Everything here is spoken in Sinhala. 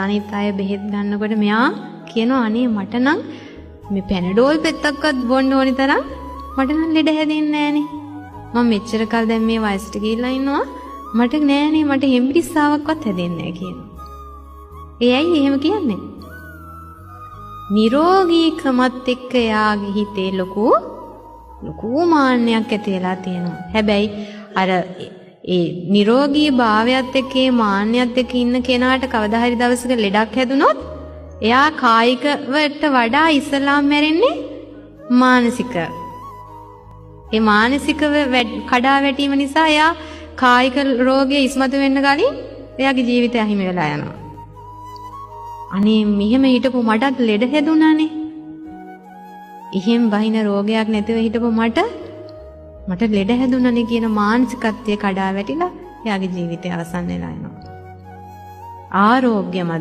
අනිත් අය බෙහෙත් ගන්නකොට මෙයා කියනවා අනේ මට නම් මේ පැනඩෝල් පෙත්තක්වත් බොන්න ඕනි තරම් මට නම් ලෙඩ හැදෙන්නේ නෑනේ. මම මෙච්චර කල් දැන් මේ වයසට ගිහිල්ලා ඉන්නවා මට නෑනේ මට හෙම්බිරිස්සාවක්වත් හැදෙන්නේ නෑ කියනවා. ඒ ඇයි එහෙම කියන්නේ? නිරෝගීකමත් එක්ක යාගේ හිතේ ලොකු මාන්නයක් ඇති වෙලා තියෙනවා. හැබැයි අර ඒ නිරෝගී භාවයත් එක්ක ඒ මාන්නයත් එක්ක ඉන්න කෙනාට කවදා හරි දවසක ලෙඩක් හැදුනොත් එයා කායිකවට වඩා ඉස්සලාම් මැරෙන්නේ මානසික. ඒ මානසිකව කඩා වැටීම නිසා එයා කායික රෝගයේ ඉස්මතු වෙන්න කලින් එයාගේ ජීවිතය අහිමි වෙලා යනවා. අනේ මෙහෙම හිටපු මටත් ලෙඩ හැදුනානේ. එහෙම් බහින රෝගයක් නැතිව හිටපු මට ලෙඩ හැදුනානේ කියන මානසිකත්වයේ කඩා වැටිලා එයාගේ ජීවිතය අවසන් වෙලා යනවා. ආරෝග්‍යමත්